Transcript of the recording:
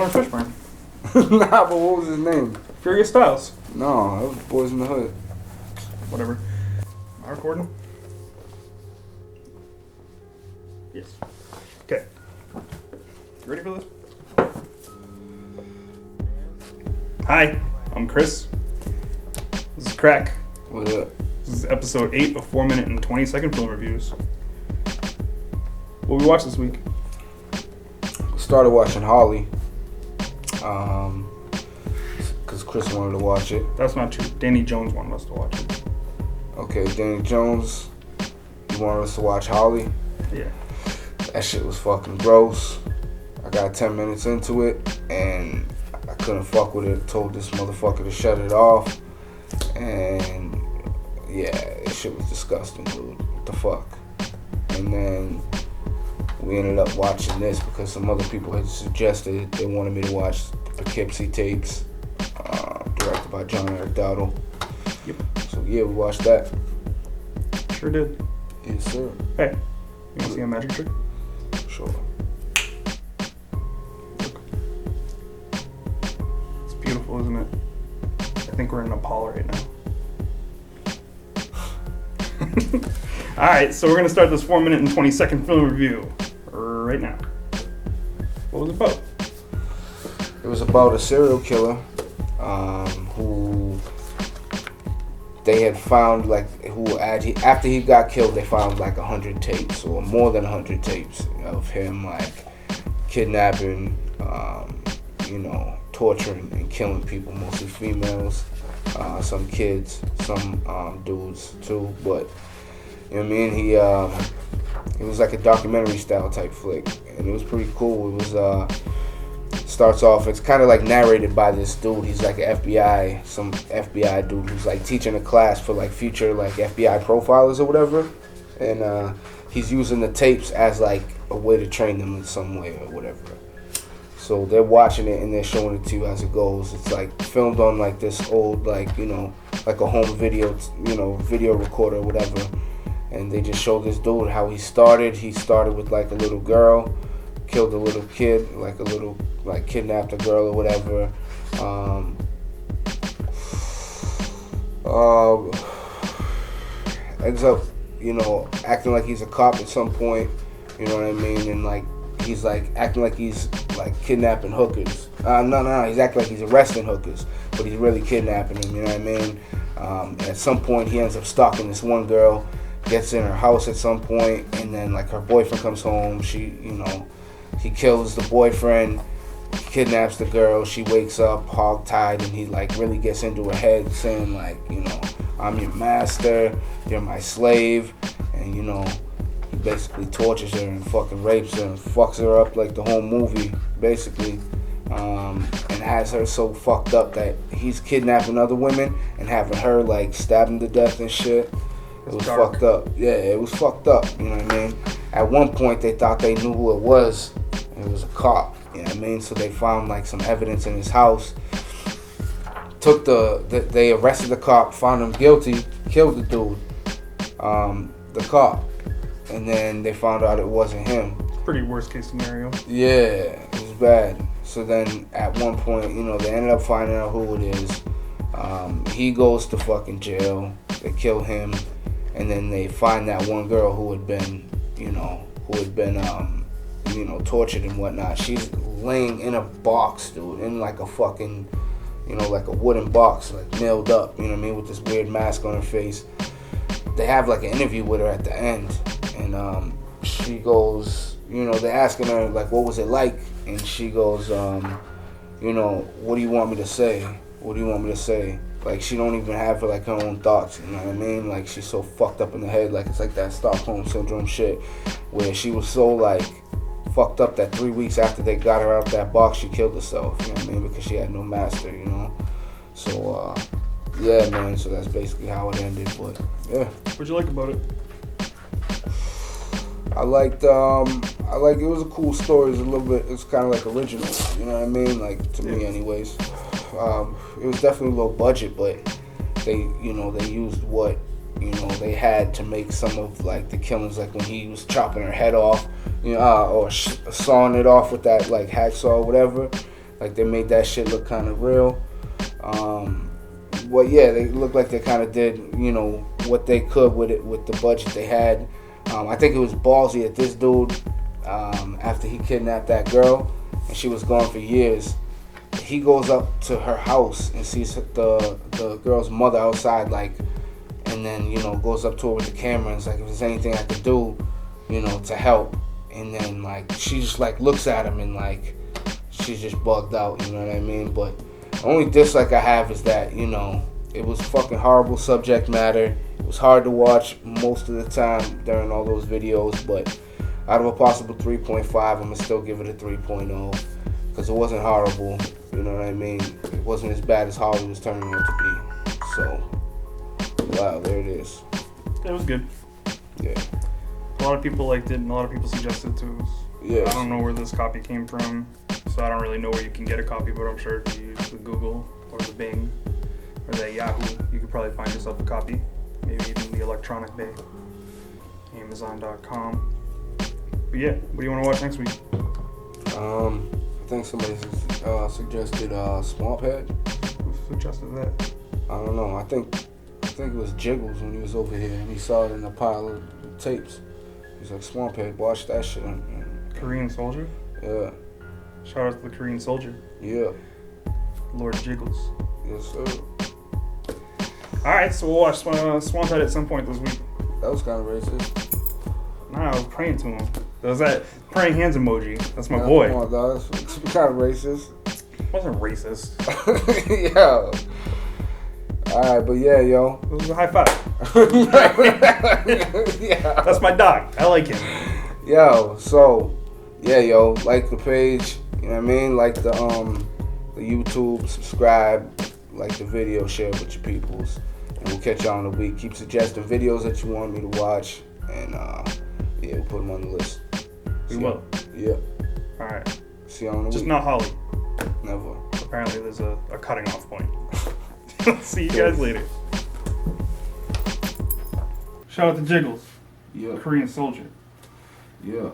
Lawrence Fishburne. Nah, but what was his name? Furious Styles. No, that was Boys in the Hood. Whatever. Am I recording? Yes. Okay. You ready for this? Hi, I'm Chris. This is Crack. What up? This is episode 8 of 4 minute and 20 second film reviews. What we watched this week? Started watching Holly. Because Chris wanted to watch it. That's not true. Danny Jones wanted us to watch it. Okay, Danny Jones, you wanted us to watch Holly? Yeah. That shit was fucking gross. I got 10 minutes into it, and I couldn't fuck with it. Told this motherfucker to shut it off. And, yeah, this shit was disgusting, dude. What the fuck? And then we ended up watching this because some other people had suggested it. They wanted me to watch the Poughkeepsie tapes, directed by John Eric Dowdle. Yep. So yeah, we watched that. Sure did. Yes, sir. Hey, you want to see a magic trick? Sure. Look. It's beautiful, isn't it? I think we're in Nepal right now. Alright, so we're going to start this 4 minute and 20 second film review right now. What was it about? It was about a serial killer who they had found, after he got killed, they found like 100 tapes or more than 100 tapes of him like kidnapping, torturing and killing people, mostly females, some kids, some dudes too, but you know what I mean? It was like a documentary style type flick, and it was pretty cool. It was starts off, it's kind of like narrated by this dude. He's like some FBI dude who's like teaching a class for like future like FBI profilers or whatever, and he's using the tapes as like a way to train them in some way or whatever. So they're watching it and they're showing it to you as it goes. It's like filmed on like this old like a home video video recorder or whatever. And they just show this dude how he started. He started with like a little girl, killed a little kid, kidnapped a girl or whatever. Ends up, acting like he's a cop at some point. You know what I mean? And like he's like acting like he's like kidnapping hookers. No, he's acting like he's arresting hookers, but he's really kidnapping them. You know what I mean? At some point, he ends up stalking this one girl. Gets in her house at some point, and then like her boyfriend comes home. He kills the boyfriend, kidnaps the girl. She wakes up hog-tied, and he like really gets into her head, saying like, I'm your master, you're my slave, and he basically tortures her and fucking rapes her and fucks her up like the whole movie, basically, and has her so fucked up that he's kidnapping other women and having her like stabbed him to death and shit. It was fucked up. Yeah, it was fucked up. You know what I mean? At one point, they thought they knew who it was. And it was a cop. You know what I mean? So they found like some evidence in his house. They arrested the cop, found him guilty, killed the dude, the cop, and then they found out it wasn't him. Pretty worst case scenario. Yeah, it was bad. So then at one point, they ended up finding out who it is. He goes to fucking jail. They kill him. And then they find that one girl who had been tortured and whatnot. She's laying in a box, dude, in like a fucking, like a wooden box, like nailed up, you know what I mean, with this weird mask on her face. They have like an interview with her at the end, and she goes, they're asking her like, what was it like? And she goes, what do you want me to say? What do you want me to say? Like, she don't even have like her own thoughts, you know what I mean? Like, she's so fucked up in the head, like it's like that Stockholm syndrome shit, where she was so like fucked up that 3 weeks after they got her out of that box, she killed herself, you know what I mean? Because she had no master, So, yeah, man, so that's basically how it ended, but yeah. What'd you like about it? I liked it was a cool story. It's kind of like original, you know what I mean? Like, to me anyways. It was definitely low budget, but they used what, they had to make some of like the killings, like when he was chopping her head off, or sawing it off with that like hacksaw or whatever. Like they made that shit look kind of real. Well, yeah, they looked like they kind of did, you know, what they could with it, with the budget they had. I think it was ballsy that this dude, after he kidnapped that girl and she was gone for years, he goes up to her house and sees the girl's mother outside, like, and then, you know, goes up to her with the camera and is like, if there's anything I could do, you know, to help. And then, like, she just, like, looks at him and, like, she's just bugged out, you know what I mean? But the only dislike I have is that, you know, it was fucking horrible subject matter. It was hard to watch most of the time during all those videos, but out of a possible 3.5, I'm going to still give it a 3.0 because it wasn't horrible, you know what I mean? It wasn't as bad as Hollywood was turning out to be. So, wow, there it is. It was good. Yeah. A lot of people liked it, and a lot of people suggested it to us. Yeah. I don't know where this copy came from, so I don't really know where you can get a copy, but I'm sure if you use the Google or the Bing or the Yahoo, you could probably find yourself a copy. Maybe even the Electronic Bay, Amazon.com. But yeah, what do you want to watch next week? I think somebody suggested Swamp Head. Who suggested that? I don't know. I think it was Jiggles when he was over here and he saw it in a pile of tapes. He's like, Swamp Head, watch that shit. Korean Soldier? Yeah. Shout out to the Korean Soldier. Yeah. Lord Jiggles. Yes, sir. Alright, so we'll watch Swamp Head at some point this week. That was kind of racist. Nah, I was praying to him. There was that praying hands emoji. That's my Nah, boy. Come on, dog. It's kind of racist. It wasn't racist. Yo. Alright, but yeah, yo. It was a high five. Yeah. That's my dog. I like him. Yo, so yeah, yo, like the page, you know what I mean? Like the YouTube, subscribe, like the video, share it with your peoples. And we'll catch y'all in a week. Keep suggesting videos that you want me to watch, and yeah, we'll put them on the list. We will. Yeah. Alright. See y'all in a Just week. not Holly. Never. Apparently there's a cutting off point. See you guys later. Shout out to Jiggles. Yeah. Korean Soldier. Yeah.